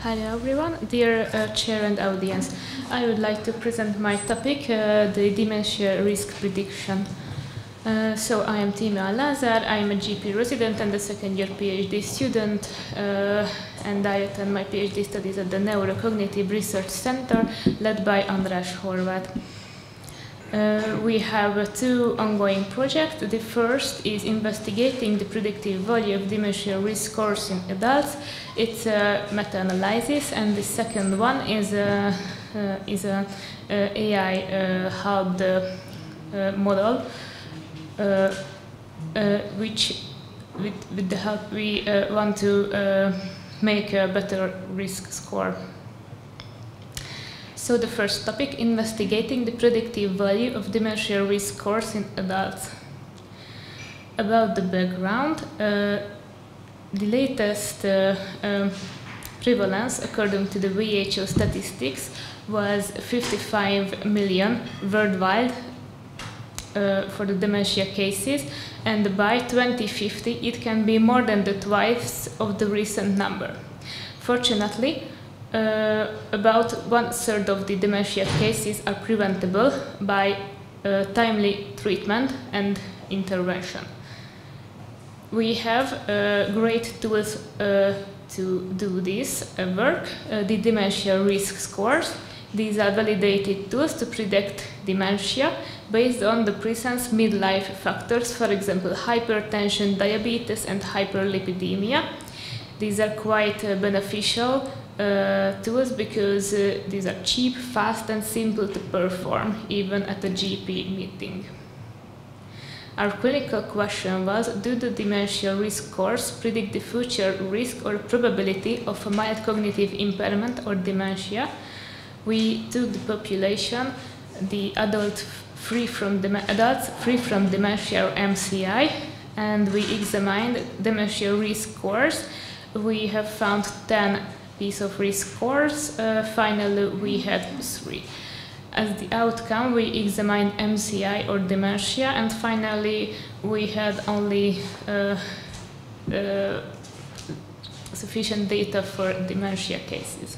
Hello everyone, dear chair and audience. I would like to present my topic, the dementia risk prediction. So I am Tímea Lázár, I am a GP resident and a second year PhD student, and I attend my PhD studies at the Neurocognitive Research Center led by András Horváth. We have two ongoing projects. The first is investigating the predictive value of dementia risk scores in adults. It's a meta-analysis, and the second one is a AI-helped model, which with the help we want to make a better risk score. So the first topic, investigating the predictive value of dementia risk scores in adults. About the background, the latest prevalence according to the WHO statistics was 55 million worldwide for the dementia cases, and by 2050 it can be more than the twice of the recent number. Fortunately, about 1/3 of the dementia cases are preventable by timely treatment and intervention. We have great tools to do this work, the dementia risk scores. These are validated tools to predict dementia based on the present midlife factors, for example, hypertension, diabetes, and hyperlipidemia. These are quite beneficial tools because these are cheap, fast, and simple to perform, even at a GP meeting. Our clinical question was, do the dementia risk scores predict the future risk or probability of a mild cognitive impairment or dementia? We took the population, the adults free from dementia or MCI, and we examined dementia risk scores. We have found 10 pieces of risk scores. Finally, we had 3. As the outcome, we examined MCI or dementia, and finally, we had only sufficient data for dementia cases.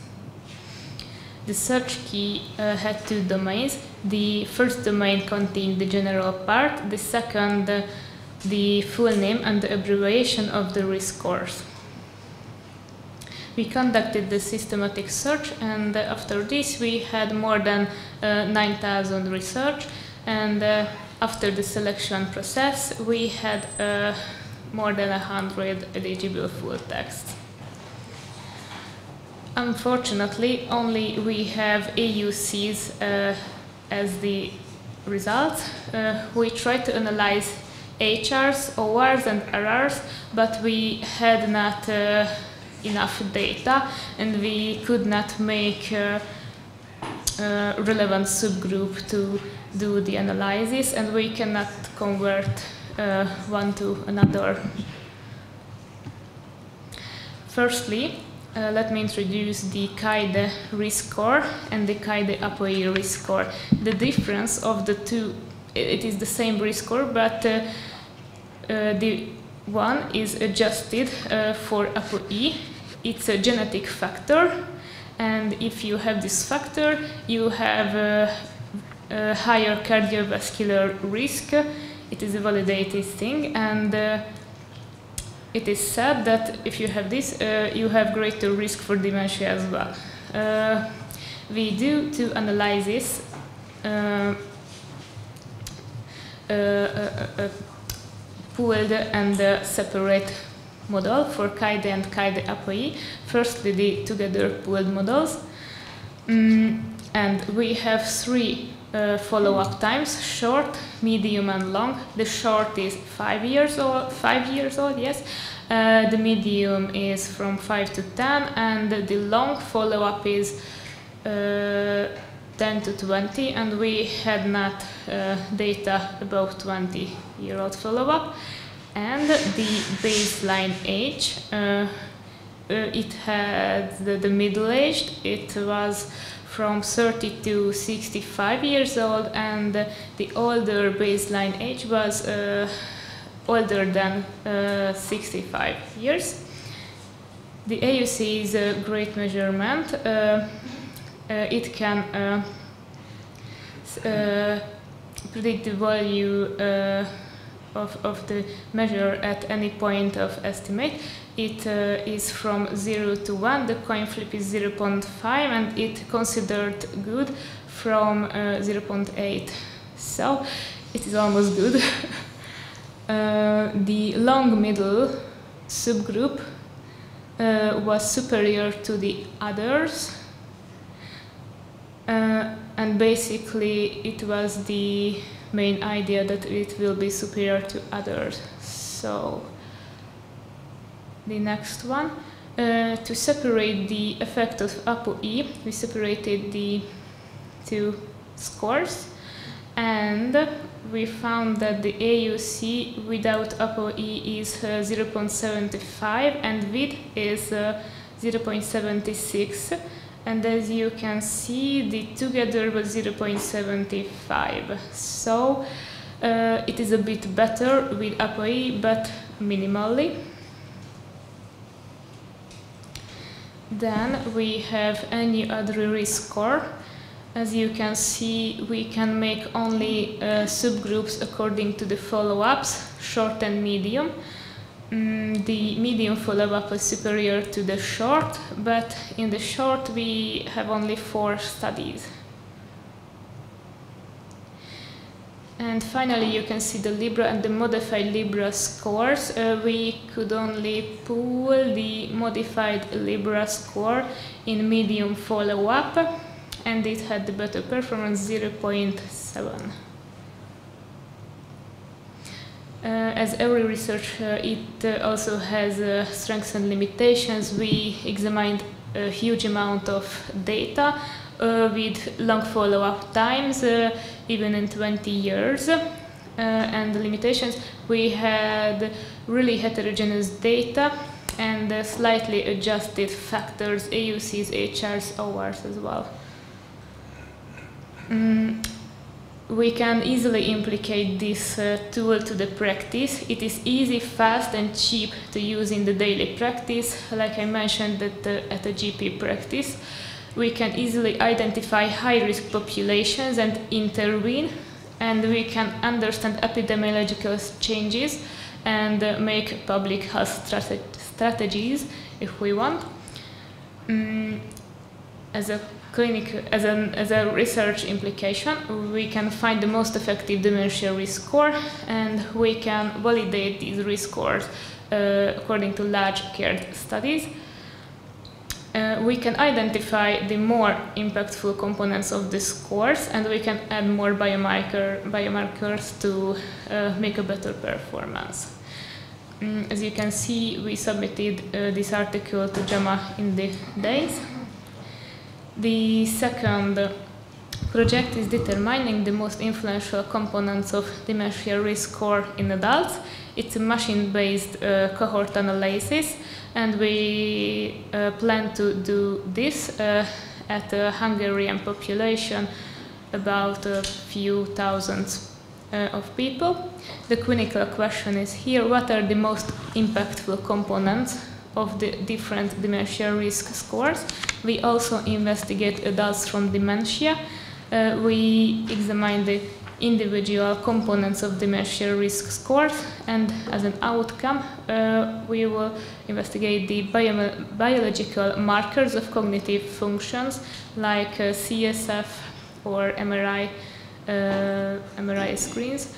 The search key had 2 domains. The first domain contained the general part, the second, the full name and the abbreviation of the risk scores. We conducted the systematic search, and after this we had more than 9,000 research, and after the selection process we had more than 100 eligible full texts. Unfortunately, only we have AUCs as the results. We tried to analyze HRs, ORs, and RRs, but we had not enough data, and we could not make a relevant subgroup to do the analysis, and we cannot convert one to another. Firstly, let me introduce the CAIDE risk score and the CAIDE-APOE risk score. The difference of the two, it is the same risk score, but the one is adjusted for APOE. It's a genetic factor, and if you have this factor, you have a higher cardiovascular risk. It is a validated thing, and it is said that if you have this, you have greater risk for dementia as well. We do 2 analyses, pooled and separate model for CAIDE and CAIDE-APOE. Firstly, the together pooled models, and we have 3 follow-up times: short, medium, and long. The short is 5 years old. 5 years old, yes. The medium is from 5 to 10, and the long follow-up is 10 to 20. And we had not data about 20-year-old follow-up. And the baseline age, it had the middle-aged. It was from 30 to 65 years old, and the older baseline age was older than 65 years. The AUC is a great measurement. It can predict the value of the measure at any point of estimate. It is from 0 to 1, the coin flip is 0.5, and it considered good from 0.8. So it is almost good. The long middle subgroup was superior to the others, and basically it was the main idea that it will be superior to others. So the next one, to separate the effect of ApoE, we separated the two scores, and we found that the AUC without ApoE is 0.75 and with is 0.76, and as you can see, the together was 0.75. So it is a bit better with ApoE, but minimally. Then we have any other risk score. As you can see, we can make only subgroups according to the follow-ups, short and medium. The medium follow-up is superior to the short, but in the short we have only 4 studies. And finally, you can see the Libra and the modified Libra scores. We could only pool the modified Libra score in medium follow-up, and it had the better performance, 0.7. As every research, it also has strengths and limitations. We examined a huge amount of data with long follow-up times, even in 20 years. And the limitations, we had really heterogeneous data and slightly adjusted factors, AUCs, HRs, ORs as well. We can easily implicate this tool to the practice. It is easy, fast, and cheap to use in the daily practice. Like I mentioned at a GP practice, we can easily identify high-risk populations and intervene, and we can understand epidemiological changes and make public health strategies if we want. As a research implication, we can find the most effective dementia risk score, and we can validate these risk scores according to large care studies. We can identify the more impactful components of the scores, and we can add more biomarkers to make a better performance. As you can see, we submitted this article to JAMA in the days. The second project is determining the most influential components of dementia risk score in adults. It's a machine-based cohort analysis, and we plan to do this at a Hungarian population, about a few thousands of people. The clinical question is here: what are the most impactful components of the different dementia risk scores? We also investigate adults from dementia. We examine the individual components of dementia risk scores, and as an outcome, we will investigate the biological markers of cognitive functions like CSF or MRI screens.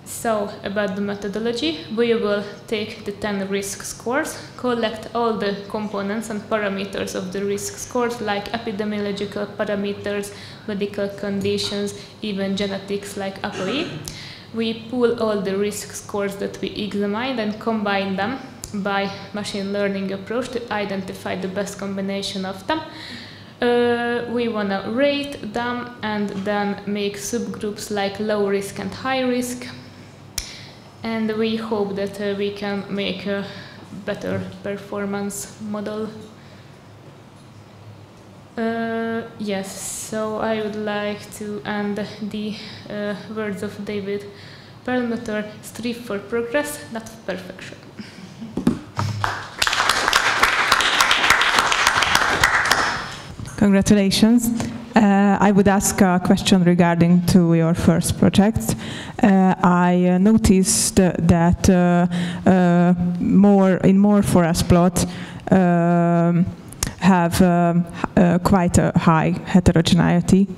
So, about the methodology, we will take the 10 risk scores, collect all the components and parameters of the risk scores, like epidemiological parameters, medical conditions, even genetics like ApoE. We pool all the risk scores that we examined and combine them by machine learning approach to identify the best combination of them. We want to rate them and then make subgroups like low risk and high risk. And we hope that we can make a better performance model. Yes, so I would like to end the words of David Perlmutter: strive for progress, not perfection. Congratulations. I would ask a question regarding to your first project. I noticed that more forest plots have quite a high heterogeneity,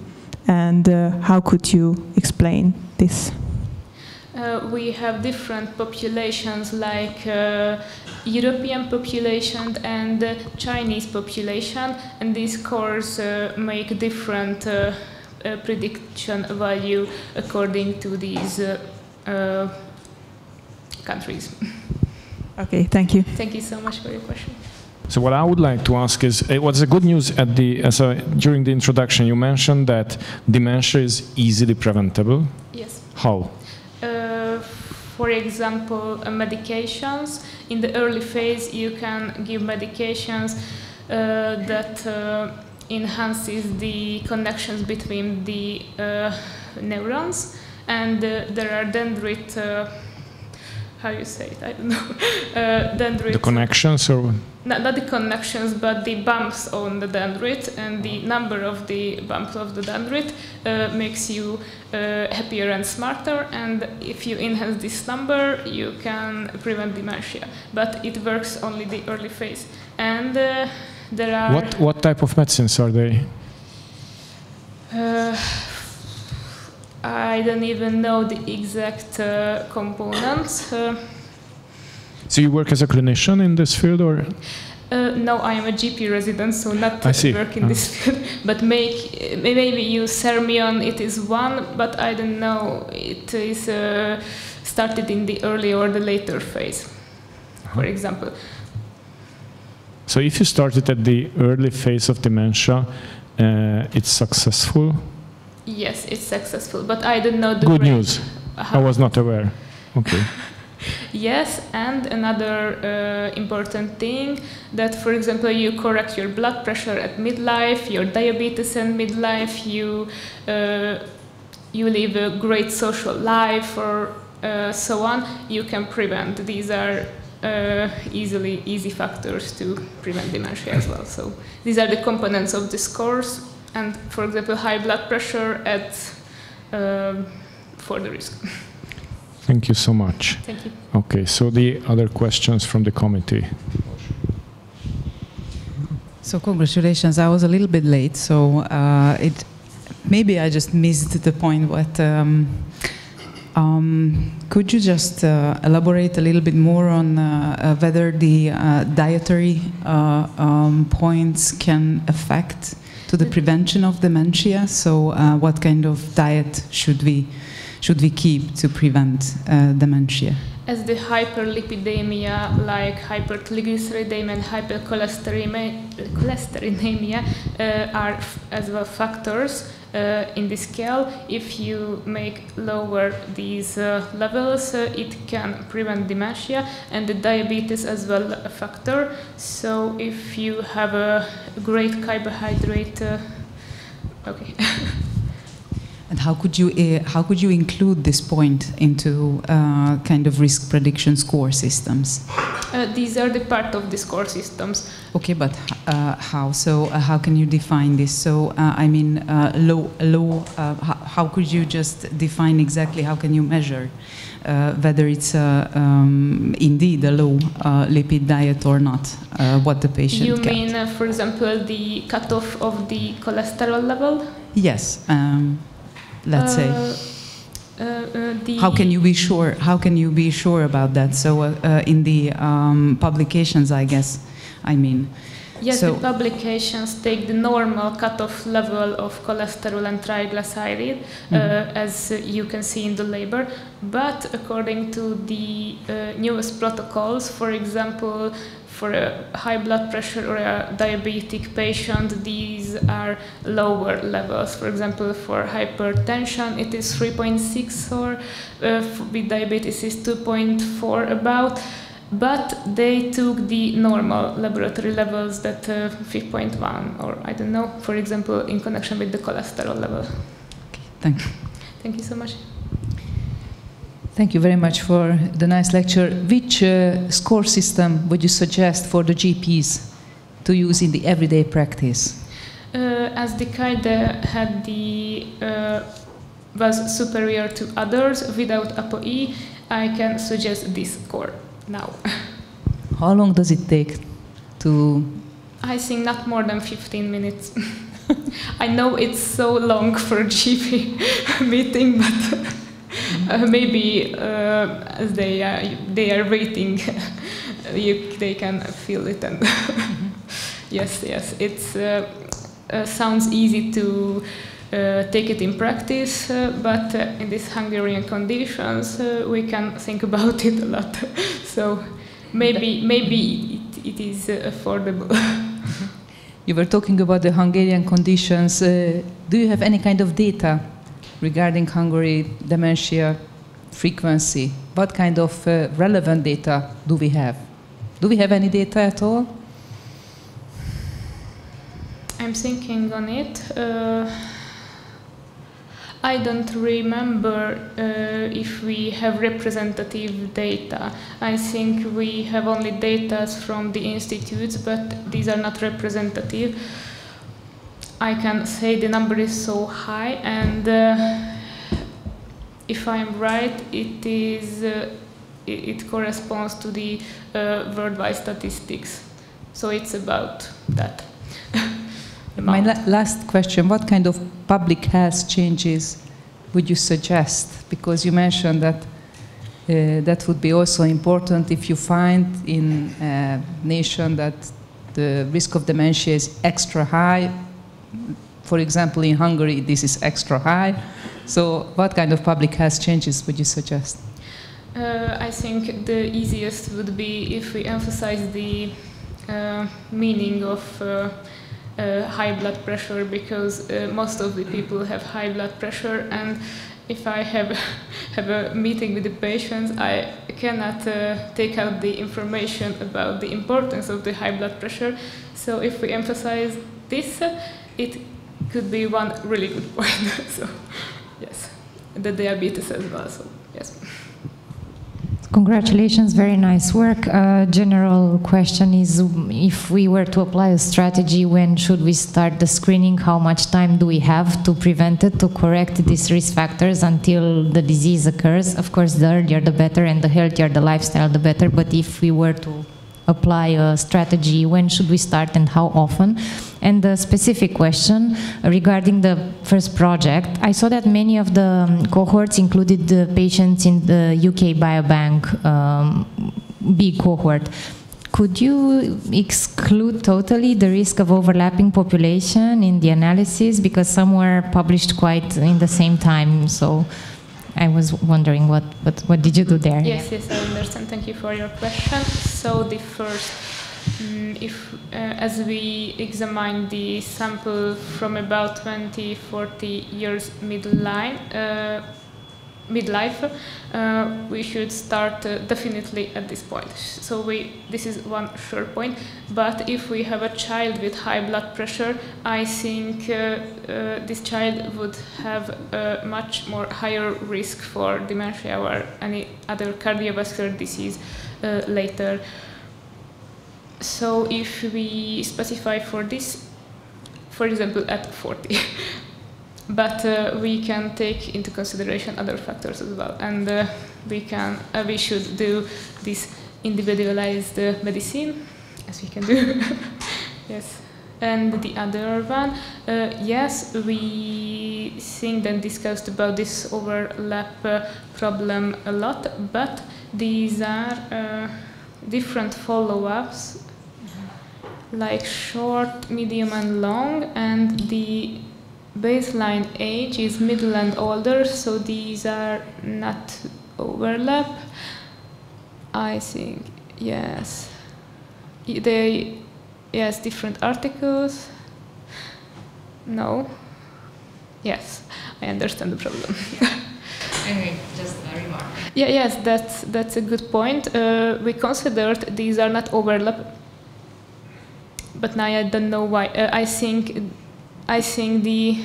and how could you explain this? We have different populations, like European population and Chinese population, and these scores make different prediction value according to these countries. Okay, thank you. Thank you so much for your question. So what I would like to ask is, what's the good news at during the introduction you mentioned that dementia is easily preventable? Yes. How? For example, medications. In the early phase, you can give medications that enhances the connections between the neurons, and there are dendrite. How you say it? I don't know. Dendrite. The connections, or not the connections, but the bumps on the dendrite, and the number of the bumps of the dendrite makes you happier and smarter. And if you enhance this number, you can prevent dementia. But it works only the early phase. And there are. What type of medicines are they? I don't even know the exact components. So you work as a clinician in this field, or? No, I am a GP resident, so not work in this field. But maybe use Sermion. It is one, but I don't know. It is started in the early or the later phase, for example. So if you started at the early phase of dementia, it's successful? Yes, it's successful, but I don't know the Good news. I was not aware. Okay. Yes, and another important thing that, for example, you correct your blood pressure at midlife, your diabetes in midlife, you live a great social life, or so on. You can prevent. These are easy factors to prevent dementia as well. So these are the components of this course. And, for example, high blood pressure adds for the risk. Thank you so much. Thank you. Okay, so the other questions from the committee. So congratulations. I was a little bit late, so maybe I just missed the point. But could you just elaborate a little bit more on whether the dietary points can affect to the prevention of dementia? So what kind of diet should we keep to prevent dementia? As the hyperlipidemia, like hypertriglyceridemia and hypercholesterolemia, are as well factors in this scale. If you make lower these levels, it can prevent dementia, and the diabetes as well a factor. So if you have a great carbohydrate, okay. And how could you include this point into kind of risk prediction score systems? These are the part of the score systems. Okay, but how? So how can you define this? So I mean, low. How could you just define exactly? How can you measure whether it's indeed a low lipid diet or not? What the patient You gets? mean, for example, the cutoff of the cholesterol level? Yes. Let's say. How can you be sure? How can you be sure about that? So in the publications, I guess, I mean. Yes, so the publications take the normal cutoff level of cholesterol and triglyceride, as you can see in the label. But according to the newest protocols, for example, for a high blood pressure or a diabetic patient, these are lower levels. For example, for hypertension, it is 3.6, or with diabetes is 2.4 about. But they took the normal laboratory levels, that 5.1, or I don't know, for example, in connection with the cholesterol level. Okay, thank you. Thank you so much. Thank you very much for the nice lecture. Which score system would you suggest for the GPs to use in the everyday practice? as the child was superior to others without ApoE, I can suggest this score now. How long does it take to... I think not more than 15 minutes. I know it's so long for a GP meeting, but maybe as they are waiting, they can feel it. And yes, it sounds easy to take it in practice, but in these Hungarian conditions, we can think about it a lot. So maybe it is affordable. You were talking about the Hungarian conditions. Do you have any kind of data regarding Hungary dementia frequency? What kind of relevant data do we have? Do we have any data at all? I'm thinking on it. I don't remember if we have representative data. I think we have only data from the institutes, but these are not representative. I can say the number is so high, and if I'm right, it corresponds to the worldwide statistics. So it's about that. My last question, what kind of public health changes would you suggest? Because you mentioned that that would be also important if you find in a nation that the risk of dementia is extra high. For example, in Hungary, this is extra high. So what kind of public health changes would you suggest? I think the easiest would be if we emphasize the meaning of high blood pressure, because most of the people have high blood pressure, and if I have a meeting with the patients, I cannot take out the information about the importance of the high blood pressure. So if we emphasize this, it could be one really good point. So yes, the diabetes as well. So yes. Congratulations, very nice work. General question is, if we were to apply a strategy, when should we start the screening? How much time do we have to prevent it, to correct these risk factors until the disease occurs? Of course, the earlier the better, and the healthier the lifestyle, the better. But if we were to apply a strategy, when should we start and how often? And the specific question regarding the first project, I saw that many of the cohorts included the patients in the UK Biobank big cohort. Could you exclude totally the risk of overlapping population in the analysis? Because some were published quite in the same time, so I was wondering what did you do there? Yes, I understand. Thank you for your question. So the first, as we examine the sample from about 20-40 years midlife, we should start definitely at this point. So this is one sure point. But if we have a child with high blood pressure, I think this child would have a much more higher risk for dementia or any other cardiovascular disease later. So if we specify for this, for example, at 40, but we can take into consideration other factors as well, and we should do this individualized medicine, as we can do. Yes. And the other one, yes, we think and discussed about this overlap problem a lot, but these are different follow-ups, like short, medium, and long, and the baseline age is middle and older, so these are not overlap. I think, yes. Yes, different articles. No. Yes, I understand the problem. Anyway, just a remark. Yeah, yes, that's a good point. We considered these are not overlap, but now I don't know why. I think the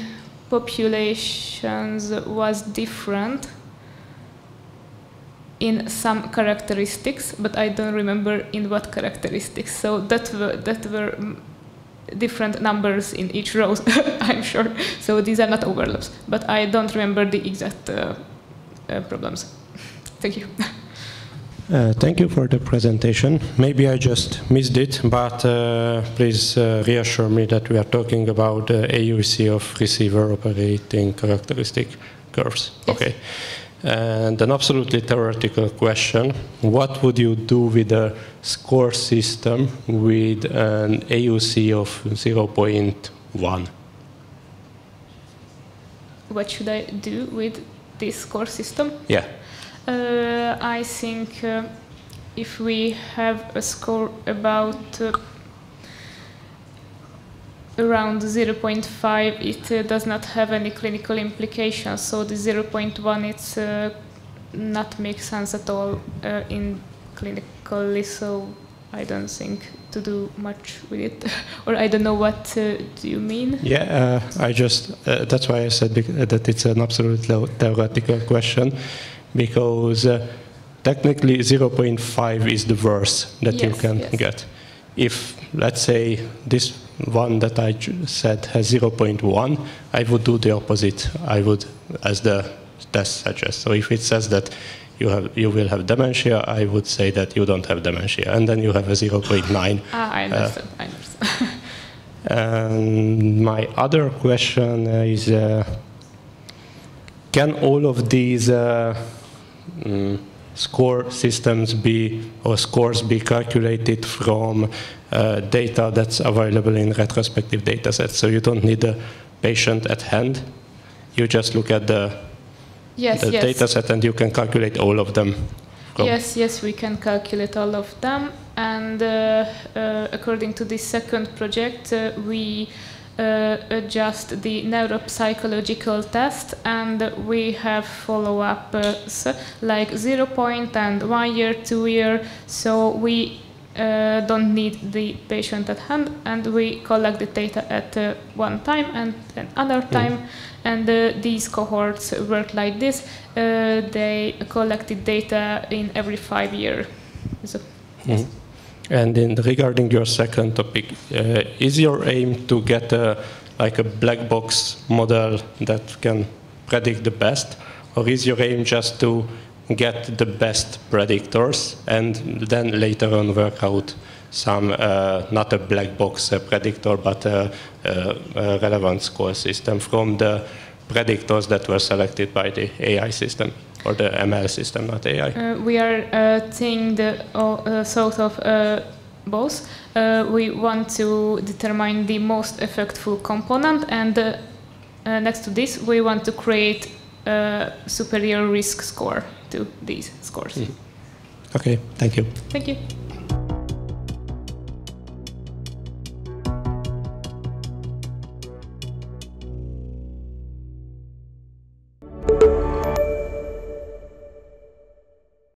populations was different in some characteristics, but I don't remember in what characteristics. So that were different numbers in each row, I'm sure. So these are not overlaps, but I don't remember the exact problems. Thank you. Thank you for the presentation. Maybe I just missed it, but please reassure me that we are talking about the AUC of receiver operating characteristic curves. Yes. Okay. And an absolutely theoretical question, what would you do with a score system with an AUC of 0.1? What should I do with this score system? Yeah. I think if we have a score about around 0.5, it does not have any clinical implications. So the 0.1, it's not make sense at all in clinically. So I don't think to do much with it, or I don't know what do you mean? Yeah, I just that's why I said that it's an absolutely theoretical question, because technically 0.5 is the worst that you can get. If, let's say, this one that I said has 0.1, I would do the opposite. I would, as the test suggests. So if it says that you will have dementia, I would say that you don't have dementia, and then you have a 0.9. I understand. I understand. And my other question is, can all of these score systems or scores be calculated from data that's available in retrospective data sets? So you don't need a patient at hand. You just look at the data set and you can calculate all of them. Yes, we can calculate all of them. And according to this second project, we adjust the neuropsychological test, and we have follow-ups like 0 point and 1 year, 2 year. So we don't need the patient at hand, and we collect the data at one time and another time. And these cohorts work like this. They collected data in every 5 years. So, yes. And regarding your second topic, is your aim to get like a black box model that can predict the best, or is your aim just to get the best predictors and then later on work out some, not a black box predictor, but a relevant score system from the predictors that were selected by the AI system, or the ML system, not AI? We are seeing the sort of both. We want to determine the most effectful component, and next to this, we want to create a superior risk score to these scores. Okay, thank you. Thank you.